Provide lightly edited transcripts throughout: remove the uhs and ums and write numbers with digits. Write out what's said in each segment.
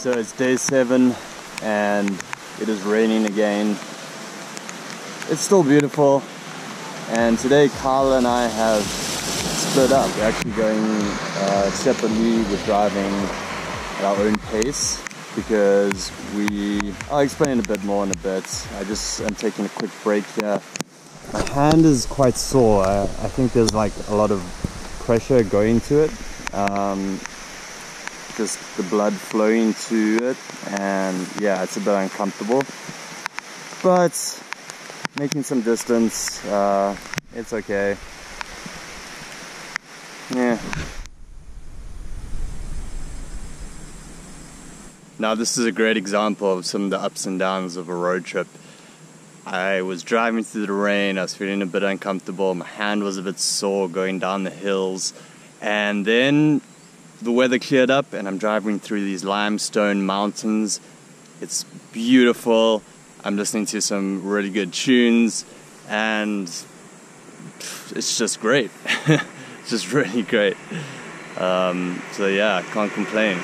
So it's day 7 and it is raining again. It's still beautiful, and today Carla and I have split up. We're actually going separately. We're driving at our own pace because I'll explain a bit more in a bit. I just am taking a quick break here. My hand is quite sore. I think there's like a lot of pressure going to it. Just the blood flowing to it, and yeah, it's a bit uncomfortable. But making some distance, it's okay. Yeah. Now this is a great example of some of the ups and downs of a road trip. I was driving through the rain, I was feeling a bit uncomfortable, my hand was a bit sore going down the hills, and then the weather cleared up and I'm driving through these limestone mountains. It's beautiful. I'm listening to some really good tunes and it's just great. It's just really great. So yeah, I can't complain.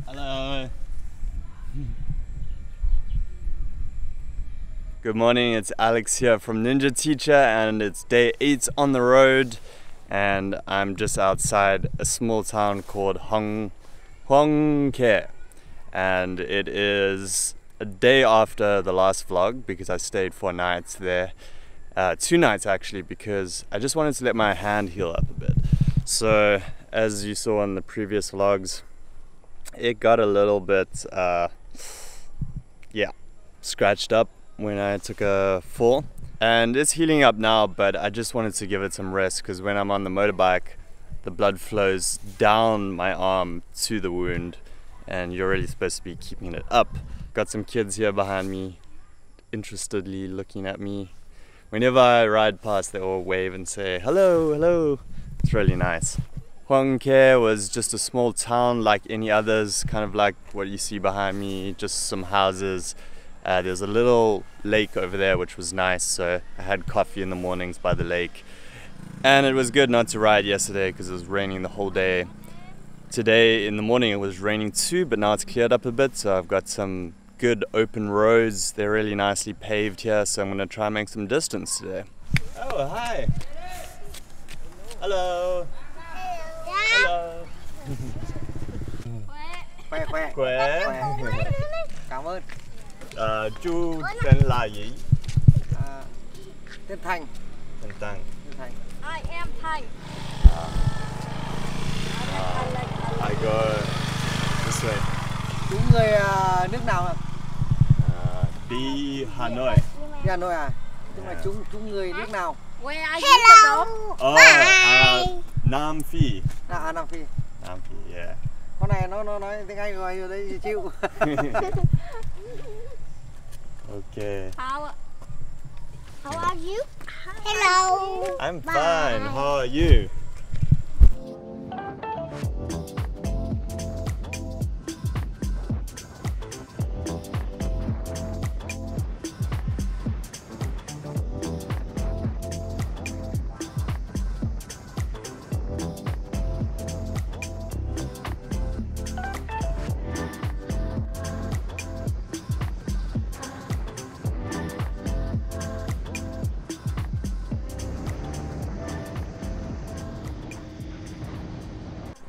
Hello. Good morning, it's Alex here from Ninja Teacher, and it's day 8 on the road, and I'm just outside a small town called Hongke, and it is a day after the last vlog because I stayed 4 nights there, 2 nights actually, because I just wanted to let my hand heal up a bit. So as you saw in the previous vlogs, it got a little bit scratched up when I took a fall, and it's healing up now, but I just wanted to give it some rest because when I'm on the motorbike the blood flows down my arm to the wound and you're really supposed to be keeping it up. Got some kids here behind me interestedly looking at me. Whenever I ride past they all wave and say hello, hello. It's really nice. Hongke was just a small town like any others, kind of like what you see behind me, just some houses. There's a little lake over there which was nice, so I had coffee in the mornings by the lake. And it was good not to ride yesterday because it was raining the whole day. Today in the morning it was raining too, but now it's cleared up a bit, so I've got some good open roads. They're really nicely paved here, so I'm going to try and make some distance today. Oh, hi! Hello! Hello. Khỏe. Khỏe. Cảm ơn. Chú tên là gì? Tên Thành. Tên Thành. I am Thai. I go this way. Chú người nước nào ạ? Đi Hà Nội. Đi Hà Nội à? Nhưng mà chú người nước nào? Where are you from? Nam Phi. Nam Phi. Nam Phi, yeah. Con này nó nói tiếng Anh rồi đấy chịu. Okay. How are you? Hello. I'm fine. How are you?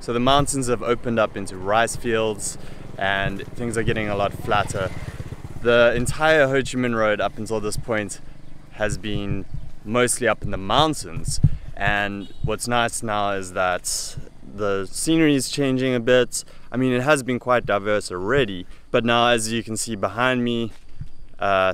So the mountains have opened up into rice fields and things are getting a lot flatter. The entire Ho Chi Minh Road up until this point has been mostly up in the mountains, and what's nice now is that the scenery is changing a bit. I mean, it has been quite diverse already, but now, as you can see behind me,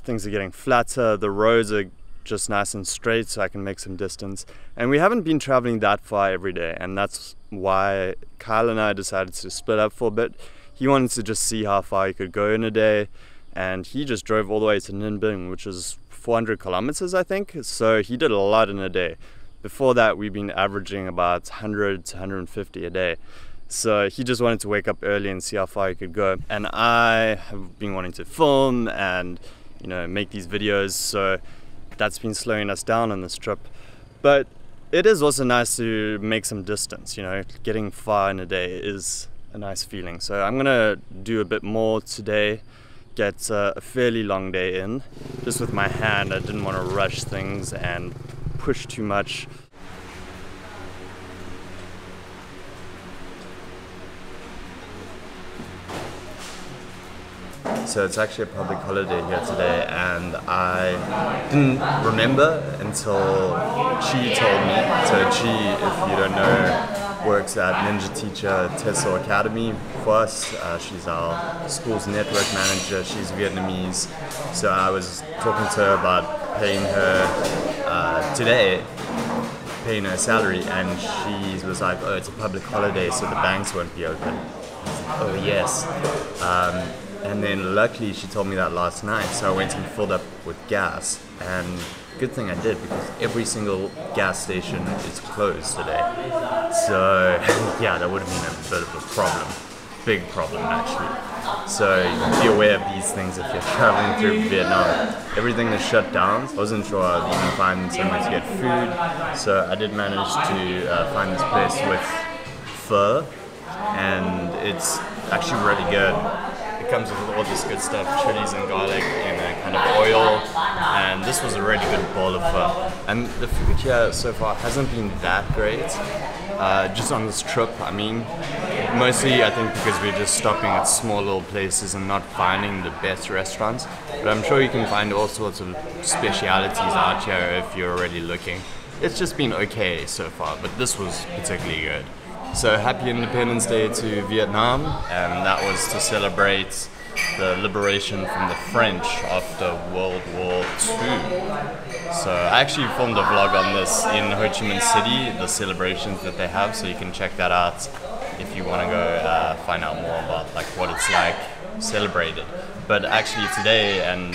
things are getting flatter. The roads are just nice and straight, so I can make some distance. And we haven't been traveling that far every day, and that's why Kyle and I decided to split up for a bit. He wanted to just see how far he could go in a day, and he just drove all the way to Ninh Binh, which is 400 kilometers, I think. So he did a lot in a day. Before that, we've been averaging about 100 to 150 a day. So he just wanted to wake up early and see how far he could go. And I have been wanting to film and, you know, make these videos. So that's been slowing us down on this trip. But it is also nice to make some distance, you know, getting far in a day is a nice feeling. So I'm gonna do a bit more today, get a fairly long day in. Just with my hand, I didn't want to rush things and push too much. So it's actually a public holiday here today, and I didn't remember until Chi told me. So Chi, if you don't know, works at Ninja Teacher TESOL Academy for us. She's our school's network manager. She's Vietnamese. So I was talking to her about paying her today, paying her salary, and she was like, oh, it's a public holiday, so the banks won't be open. Oh yes. And then luckily she told me that last night, so I went and filled up with gas, and good thing I did, because every single gas station is closed today. So yeah, that would have been a bit of a problem, big problem actually. So be aware of these things if you're traveling through Vietnam. Everything is shut down. I wasn't sure I'd even find somewhere to get food, so I did manage to find this place with pho, and it's actually really good. It comes with all this good stuff, chilies and garlic in a kind of oil, and this was a really good bowl of pho. And the food here so far hasn't been that great, just on this trip. I mean, mostly I think because we're just stopping at small little places and not finding the best restaurants, but I'm sure you can find all sorts of specialities out here if you're already looking. It's just been okay so far, but this was particularly good. So happy Independence Day to Vietnam, and that was to celebrate the liberation from the French after World War II. So I actually filmed a vlog on this in Ho Chi Minh City, the celebrations that they have, so you can check that out if you want to go find out more about like what it's like celebrated. But actually today, and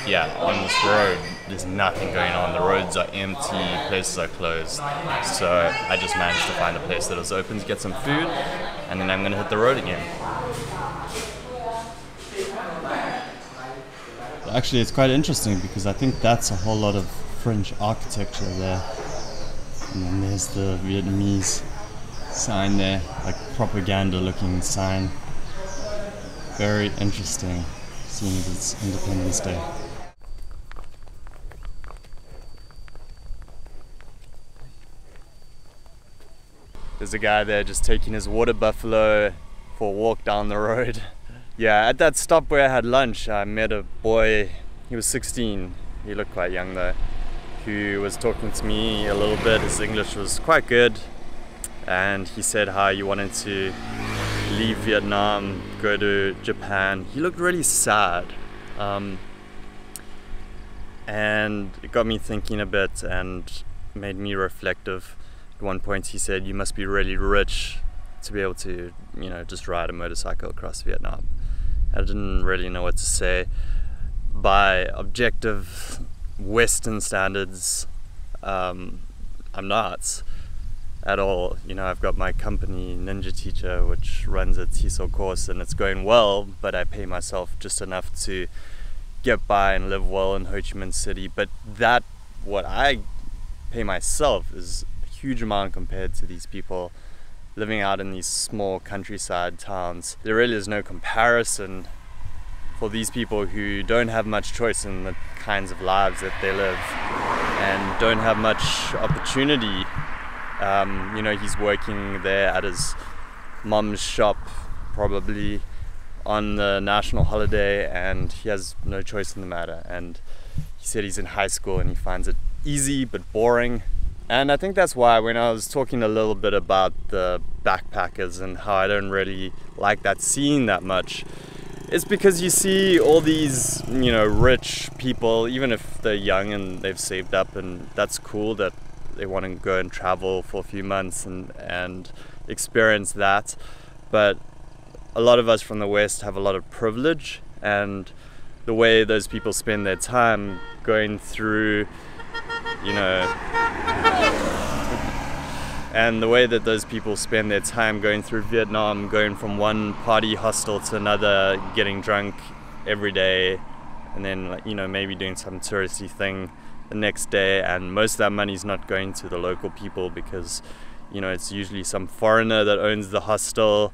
yeah, on this road, there's nothing going on. The roads are empty, places are closed. So I just managed to find a place that was open to get some food, and then I'm gonna hit the road again. Actually, it's quite interesting because I think that's a whole lot of French architecture there. And then there's the Vietnamese sign there, like propaganda looking sign. Very interesting, seeing as it's Independence Day. There's a guy there just taking his water buffalo for a walk down the road. Yeah, at that stop where I had lunch, I met a boy. He was 16, he looked quite young though, who was talking to me a little bit. His English was quite good, and he said how he wanted to leave Vietnam, go to Japan. He looked really sad, and it got me thinking a bit and made me reflective. At one point he said, you must be really rich to be able to, you know, just ride a motorcycle across Vietnam. I didn't really know what to say. By objective Western standards, I'm not at all. You know, I've got my company Ninja Teacher, which runs a TESOL course, and it's going well, but I pay myself just enough to get by and live well in Ho Chi Minh City. But that, what I pay myself, is huge amount compared to these people living out in these small countryside towns. There really is no comparison for these people who don't have much choice in the kinds of lives that they live and don't have much opportunity. You know, he's working there at his mom's shop probably on the national holiday, and he has no choice in the matter. And he said he's in high school and he finds it easy but boring. And I think that's why when I was talking a little bit about the backpackers and how I don't really like that scene that much, it's because you see all these, you know, rich people, even if they're young and they've saved up, and that's cool that they want to go and travel for a few months and experience that. But a lot of us from the West have a lot of privilege, and the way those people spend their time going through, you know, and the way that those people spend their time going through Vietnam, going from one party hostel to another, getting drunk every day, and then, you know, maybe doing some touristy thing the next day, and most of that money's not going to the local people because, you know, it's usually some foreigner that owns the hostel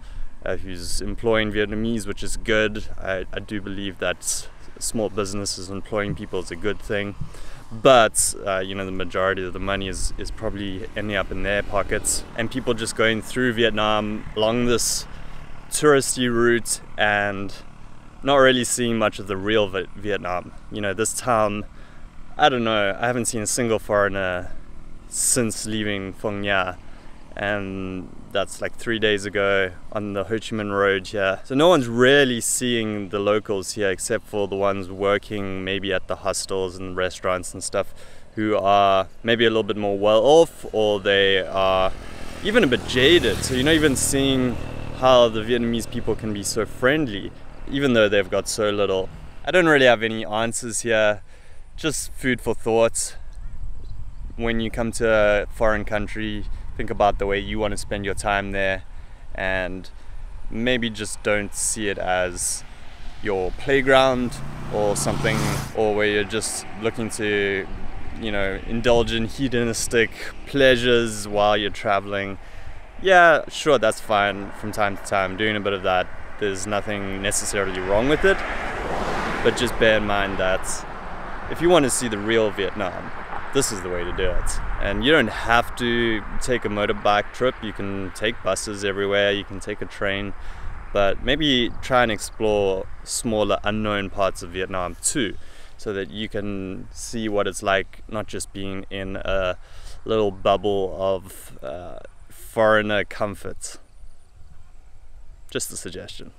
who's employing Vietnamese, which is good. I do believe that small businesses employing people is a good thing. But you know, the majority of the money is probably ending up in their pockets, and people just going through Vietnam along this touristy route and not really seeing much of the real Vietnam. You know, this town, I don't know, I haven't seen a single foreigner since leaving Phong Nha, and that's like 3 days ago on the Ho Chi Minh Road here. So no one's really seeing the locals here except for the ones working maybe at the hostels and restaurants and stuff, who are maybe a little bit more well off, or they are even a bit jaded. So you're not even seeing how the Vietnamese people can be so friendly even though they've got so little. I don't really have any answers here, just food for thought. When you come to a foreign country, think about the way you want to spend your time there, and maybe just don't see it as your playground or something, or where you're just looking to, you know, indulge in hedonistic pleasures while you're traveling. Yeah, sure, that's fine from time to time, doing a bit of that. There's nothing necessarily wrong with it, but just bear in mind that if you want to see the real Vietnam, this is the way to do it. And you don't have to take a motorbike trip. You can take buses everywhere, you can take a train, but maybe try and explore smaller unknown parts of Vietnam too, so that you can see what it's like not just being in a little bubble of foreigner comfort. Just a suggestion.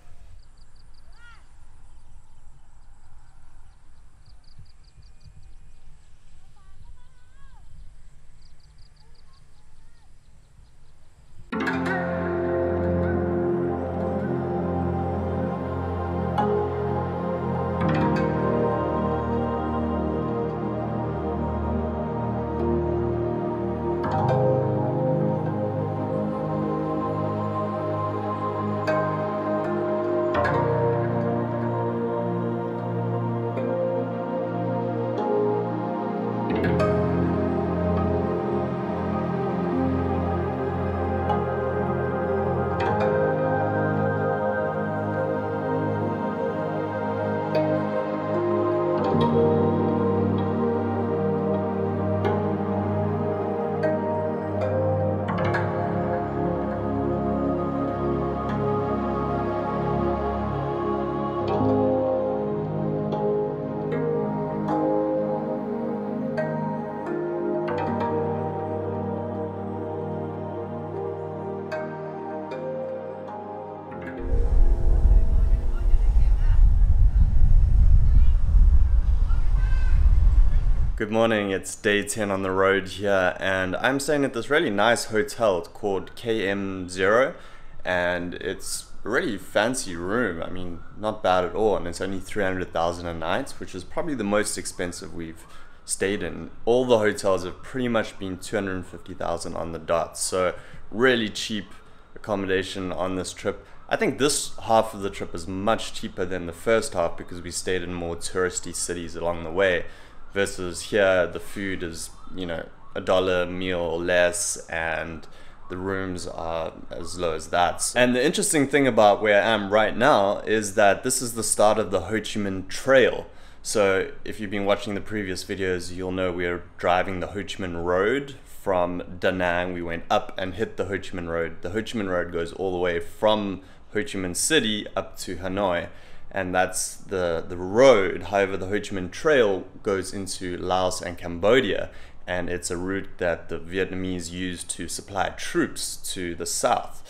Good morning, it's day 10 on the road here, and I'm staying at this really nice hotel called KM0, and it's a really fancy room. I mean, not bad at all, and it's only 300,000 a night, which is probably the most expensive we've stayed in. All the hotels have pretty much been 250,000 on the dot, so really cheap accommodation on this trip. I think this half of the trip is much cheaper than the first half because we stayed in more touristy cities along the way. Versus here, the food is, you know, $1 a meal or less, and the rooms are as low as that. And the interesting thing about where I am right now is that this is the start of the Ho Chi Minh Trail. So if you've been watching the previous videos, you'll know we're driving the Ho Chi Minh Road from Da Nang. We went up and hit the Ho Chi Minh Road. The Ho Chi Minh Road goes all the way from Ho Chi Minh City up to Hanoi, and that's the road. However, the Ho Chi Minh Trail goes into Laos and Cambodia, and it's a route that the Vietnamese used to supply troops to the south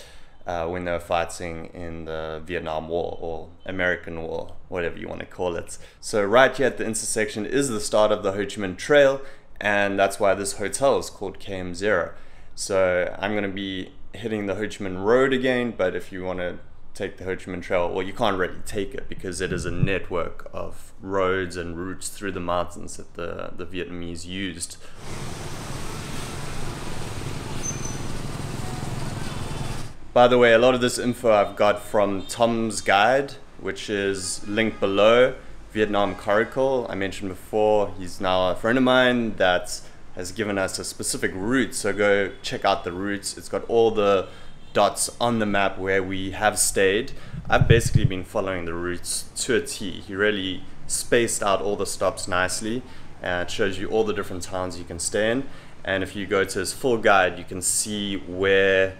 when they were fighting in the Vietnam War or American War, whatever you want to call it. So right here at the intersection is the start of the Ho Chi Minh Trail, and that's why this hotel is called KM0. So I'm going to be hitting the Ho Chi Minh Road again, but if you want to take the Ho Chi Minh Trail, well, you can't really take it because it is a network of roads and routes through the mountains that the Vietnamese used. By the way, a lot of this info I've got from Tom's guide, which is linked below. Vietnam Coracle, I mentioned before, he's now a friend of mine that has given us a specific route, so go check out the routes. It's got all the dots on the map where we have stayed. I've basically been following the routes to a T. He really spaced out all the stops nicely, and it shows you all the different towns you can stay in. And if you go to his full guide, you can see where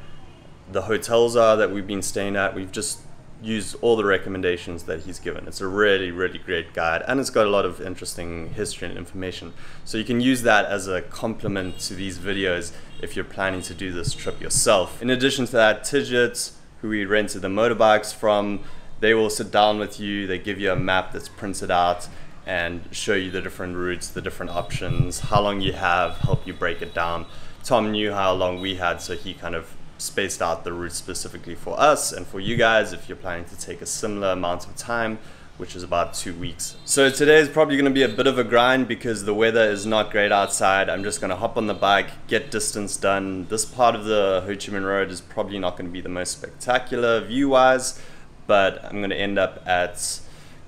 the hotels are that we've been staying at. We've just used all the recommendations that he's given. It's a really, really great guide, and it's got a lot of interesting history and information. So you can use that as a complement to these videos if you're planning to do this trip yourself. In addition to that, Tidget, who we rented the motorbikes from, they will sit down with you, they give you a map that's printed out and show you the different routes, the different options, how long you have, help you break it down. Tom knew how long we had, so he kind of spaced out the route specifically for us and for you guys if you're planning to take a similar amount of time, which is about 2 weeks. So today is probably going to be a bit of a grind because the weather is not great outside. I'm just going to hop on the bike, get distance done. This part of the Ho Chi Minh Road is probably not going to be the most spectacular view-wise, but I'm going to end up at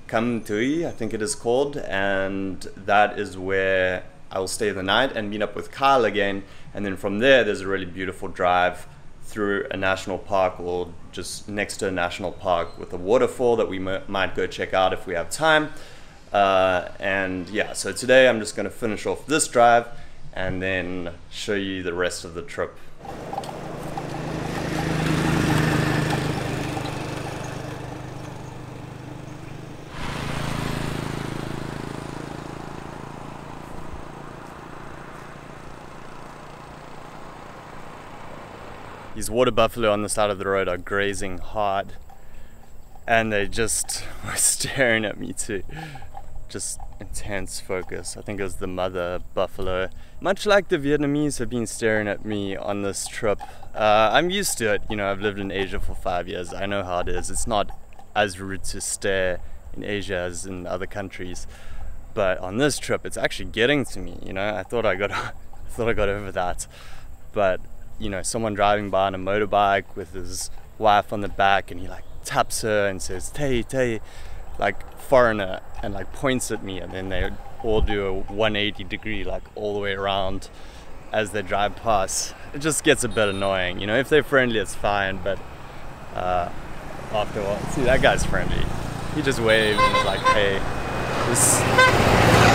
Cam Tui, I think it is called, and that is where I will stay the night and meet up with Kyle again. And then from there's a really beautiful drive through a national park or just next to a national park with a waterfall that we might go check out if we have time. And yeah, so today I'm just going to finish off this drive and then show you the rest of the trip. These water buffalo on the side of the road are grazing hard, and they just were staring at me too. Just intense focus. I think it was the mother buffalo. Much like the Vietnamese have been staring at me on this trip. I'm used to it, you know, I've lived in Asia for 5 years. I know how it is. It's not as rude to stare in Asia as in other countries. But on this trip, it's actually getting to me, you know. I thought I got over that. But you know, someone driving by on a motorbike with his wife on the back, and he like taps her and says "Tay, Tay," like foreigner, and like points at me, and then they all do a 180 degree like all the way around as they drive past. It just gets a bit annoying, you know. If they're friendly, it's fine, but after a while, see, that guy's friendly. He just waved and was like, "Hey, this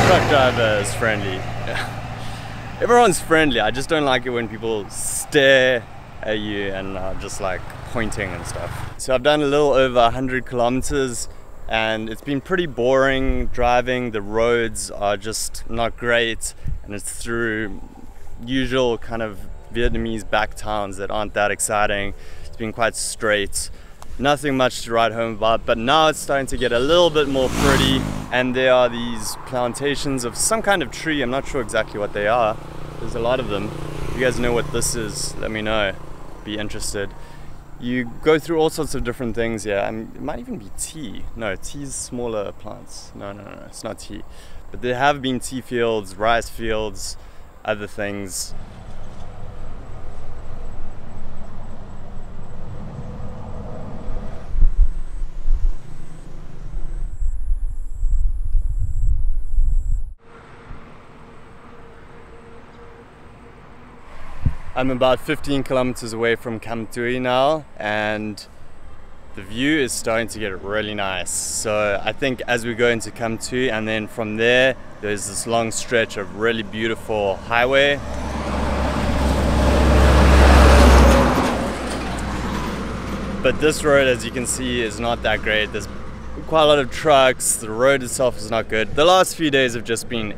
truck driver is friendly." Everyone's friendly. I just don't like it when people stare at you and just like pointing and stuff. So I've done a little over 100 kilometers and it's been pretty boring driving. The roads are just not great and it's through usual kind of Vietnamese back towns that aren't that exciting. It's been quite straight. Nothing much to write home about, but now it's starting to get a little bit more pretty, and there are these plantations of some kind of tree. I'm not sure exactly what they are. There's a lot of them. If you guys know what this is, let me know. Be interested. You go through all sorts of different things here. It might even be tea. No, tea's smaller plants. No, it's not tea. But there have been tea fields, rice fields, other things. I'm about 15 kilometers away from Cam Tui now, and the view is starting to get really nice. So I think as we go into Kam Tu, and then from there, there's this long stretch of really beautiful highway. But this road, as you can see, is not that great. There's quite a lot of trucks. The road itself is not good. The last few days have just been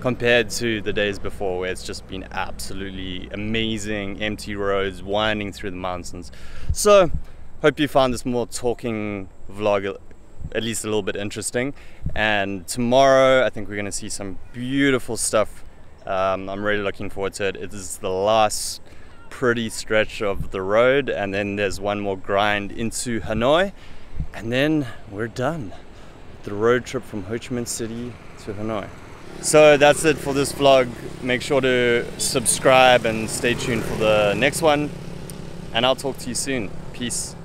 compared to the days before, where it's just been absolutely amazing, empty roads winding through the mountains. So hope you found this more talking vlog at least a little bit interesting. And tomorrow I think we're going to see some beautiful stuff. I'm really looking forward to it. It is the last pretty stretch of the road, and then there's one more grind into Hanoi, and then we're done. The road trip from Ho Chi Minh City to Hanoi. So that's it for this vlog. Make sure to subscribe and stay tuned for the next one, and I'll talk to you soon. Peace.